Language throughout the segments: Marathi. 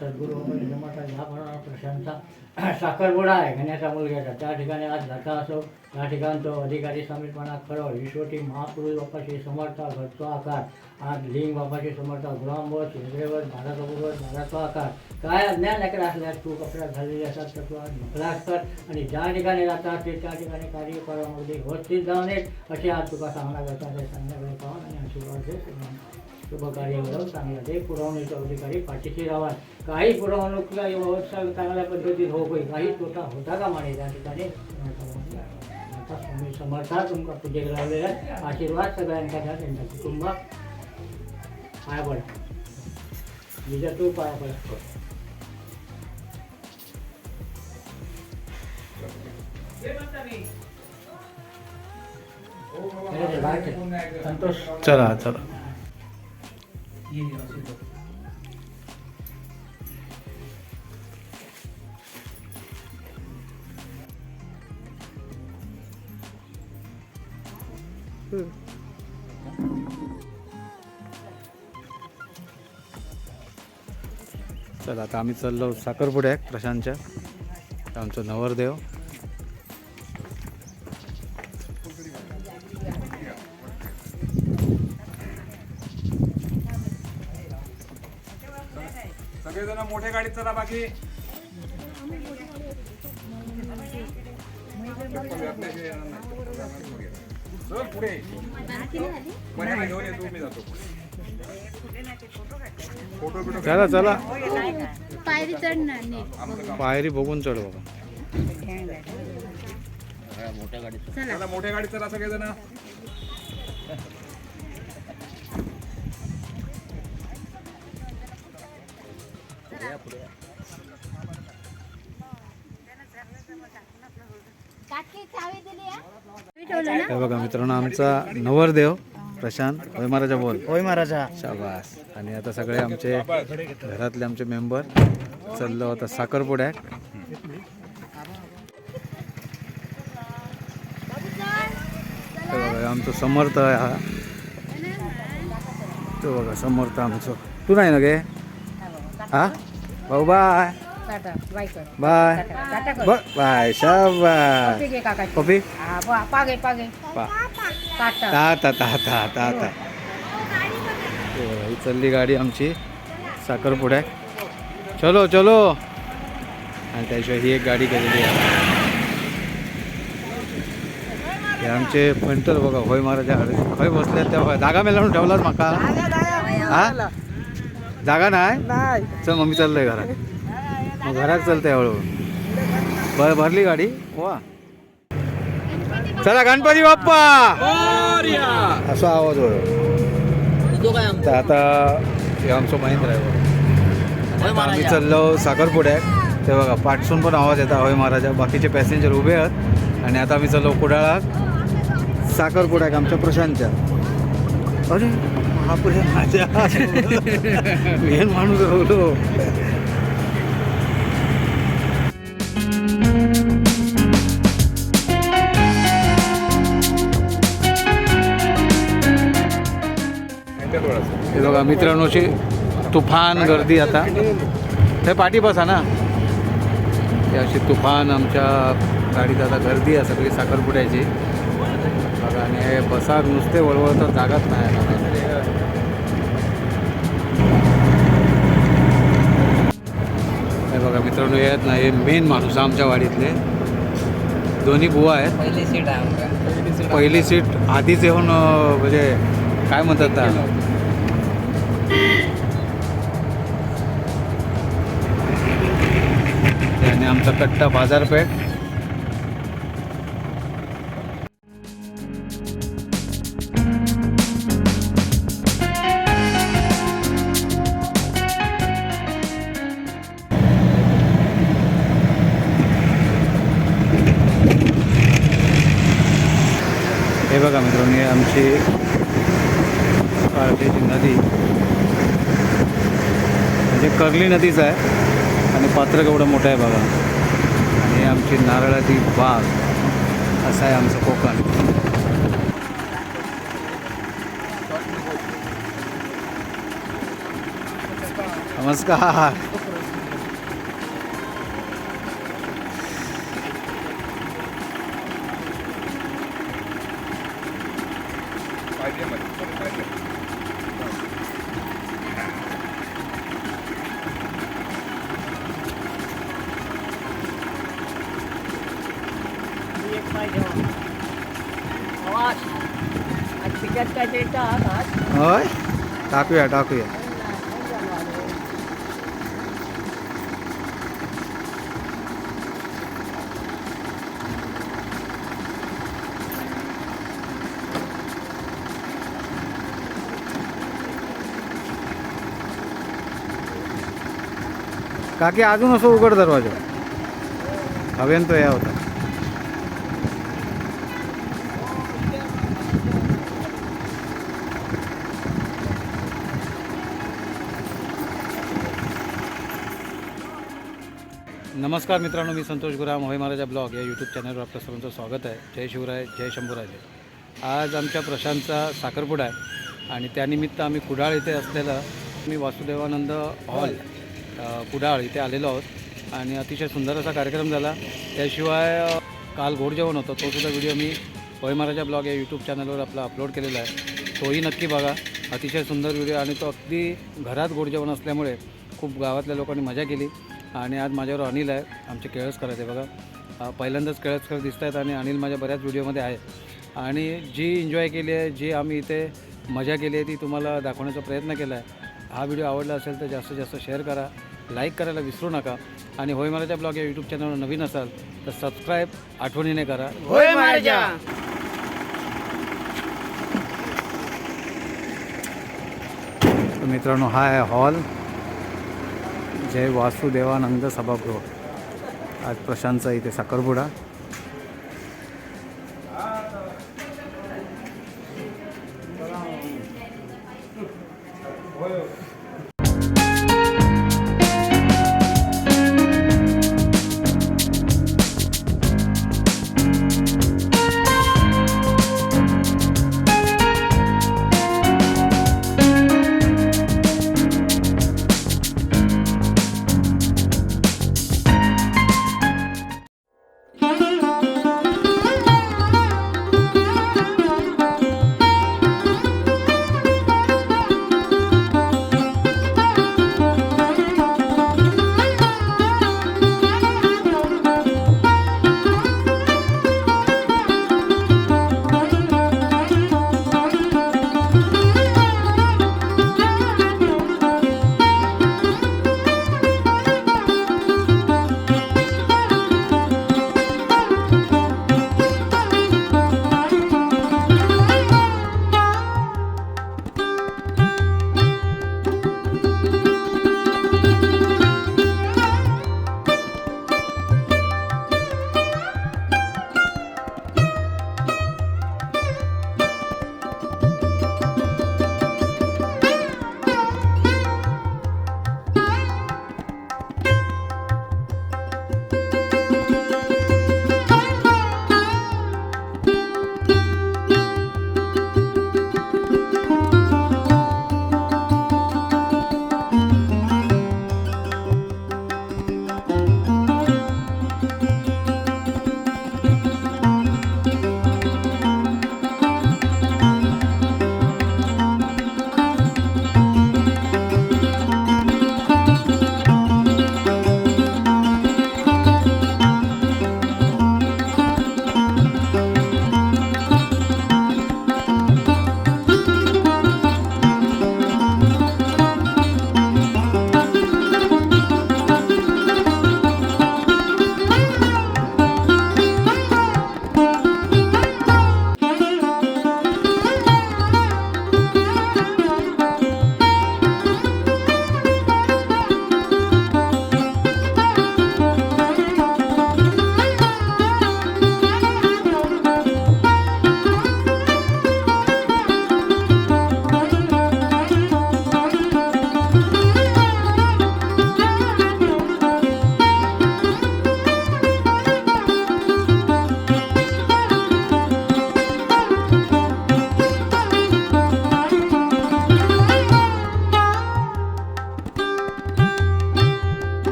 सद्गुरू समर्थ ह्या प्रशांतचा साखरपुडा आहे घेण्याच्या मुलग्याचा. त्या ठिकाणी आज जाता असो त्या ठिकाणचा अधिकारी समीरपणा खरं विश्वटी महापुरुष बापाशी समर्थ घरचा आकार आज लिंग बापाशी समर्थ ग्रामवत हिरवेवर भारताचा आकार काय अज्ञान लेकर असल्यास तू कपड्यात झालेले असतात तर तू आज नकलास कर आणि ज्या ठिकाणी जातात ते त्या ठिकाणी कार्यक्रमामध्ये व्यवस्थित जाऊन येत असे आज तुका सांगणार करतात. संध्याकाळी पाहून आणि आशीर्वाद दे शुभ कार्य घडव चांगला दे. पुरवणीचा अधिकारी पाठीशी राहा. काही पुरवणूकला व्यवस्था चांगल्या पद्धतीत हो गई काही तोटा होता का म्हणे त्या ठिकाणी स्वामी समर्था तुमका पूजेक लावलेला आशीर्वाद सगळ्यांका द्या. त्यांच्या कुटुंबात पाया पडा विजा तू पाया पडा. संतोष चला चला चला आता आम्ही चाललो साखरपुड्याक प्रशांतच्या. आमचं नवरदेव सगळेजण मोठ्या गाडीत चला. बाकी पुढे घेऊन येतो मी जातो. चला चला पायरी चढणार पायरी बघून चढ बाबा. चला मोठ्या गाडीत चला सगळेजण. हे बघा मित्रांनो आमचा नवरदेव प्रशांत. होय महाराजा बोल. होय महाराजा. शाबास. आणि आता सगळे आमचे घरातले आमचे मेंबर चाललो आता साखरपुड्याक. हे बघा आमचं समर्थ आहे हा. तो बघा समर्थ आमचं. तू नाही ना गे हा भाऊ. Bye bye bye. शाबास. कॉफी ता ही चालली गाडी आमची साखरपुड्याक. चलो चलो. आणि त्याशिवाय ही एक गाडी केलेली आहे. हे आमचे पंटर बघा. होय महाराजा खंय बसले त्या जागा मेलावून ठेवलाच माका. हा जागा नाही. चल मम्मी चाललंय घरात. मग घरात चालतंय हळूहळू. भरली गाडी वा. चला गणपती बाप्पा असा आवाज होय. तर आता हे आमचं महिंद्र आहे. आम्ही चाललो साखरपुड्याक. ते बघा पाठसून पण आवाज येतात होय महाराजा. बाकीचे पॅसेंजर उभे आहेत. आणि आता आम्ही चाललो कुडाळात साखरपुड्याक आमच्या प्रशांतच्या. अरे हा प्रशांत मेन माणूस होतो. हे बघा मित्रांनोची तुफान गर्दी. आता हे पाठी बसा ना. ही अशी तुफान आमच्या गाडीत आता गर्दी आहे सगळी साखरपुड्याची बघा. आणि हे बसाक नुसते वळवळ जागाच नाही. हे बघा मित्रांनो येत ना हे मेन माणूस आमच्या वाडीतले. दोन्ही बुवा आहेत. पहिली सीट आधीच येऊन म्हणजे काय म्हणतात त्या आणि आमचा कट्टा बाजारपेठ. हे बघा मित्रांनो ही आमची पार्टीची नदी म्हणजे कर्ली नदीच आहे. आणि पात्र केवढं मोठं आहे बघा. आणि आमची नारळाची बाग. असं आहे आमचं कोकण. नमस्कार. होय टाकूया टाकूया. काकी अजून असं उघड दरवाजा हवेन तो या होता. नमस्कार मित्रांनो, मी संतोष गुराम होय महाराजा ब्लॉग या यूट्यूब चॅनलवर आपल्या सर्वांचं स्वागत आहे. जय शिवराय, जय शंभूराजे. आज आमच्या प्रशांतचा साखरपुडा आहे आणि त्यानिमित्त आम्ही कुडाळ इथे असलेलं मी वासुदेवानंद हॉल कुडाळ इथे आलेलो आहोत आणि अतिशय सुंदर असा कार्यक्रम झाला. त्याशिवाय काल गोड जेवण होतं, तोसुद्धा व्हिडिओ मी होय महाराजा ब्लॉग या यूट्यूब चॅनलवर आपला अपलोड केलेला आहे. तोही नक्की बघा. अतिशय सुंदर व्हिडिओ आणि तो अगदी घरात गोड जेवण असल्यामुळे खूप गावातल्या लोकांनी मजा केली. आणि आज माझ्यावर अनिल आहे, आमचे केळसकर आहे. ते बघा पहिल्यांदाच केळसकर दिसत आहेत आणि अनिल माझ्या बऱ्याच व्हिडिओमध्ये आहे. आणि जी एन्जॉय केली आहे, जी आम्ही इथे मजा केली आहे ती तुम्हाला दाखवण्याचा प्रयत्न केला आहे. हा व्हिडिओ आवडला असेल तर जास्तीत जास्त शेअर करा, लाईक करायला विसरू नका. आणि होय महाराजा ब्लॉग या यूट्यूब चॅनलवर नवीन असाल तर सबस्क्राईब आठवणीने करा. होय महाराजा. तर मित्रांनो, हा आहे हॉल जय वासुदेवानंद सभागृह. आज प्रशांतचा इथे साखरपुडा.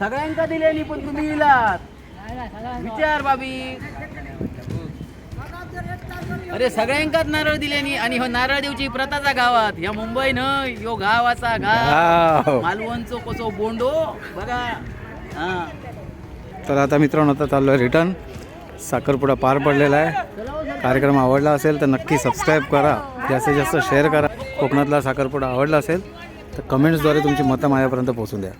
सगळ्यांका दिलेली पण तुम्ही दिलात विचार बाबी अरे सगळ्यांकाच नारळ दिलेनी आणि हो नारळ देवची प्रताचा गावात या मुंबई न यो गावाचा गाव गाव. मालवणचो कसो बोंडो बघा हा तर आता मित्रांनो आता चाललो रिटर्न. साखरपुडा पार पडलेला आहे. कार्यक्रम आवडला असेल तर नक्की सबस्क्राईब करा, जास्तीत जास्त शेअर करा. कोकणातला साखरपुडा आवडला असेल तर कमेंट्सद्वारे तुमची मतं माझ्यापर्यंत पोहोचून द्या.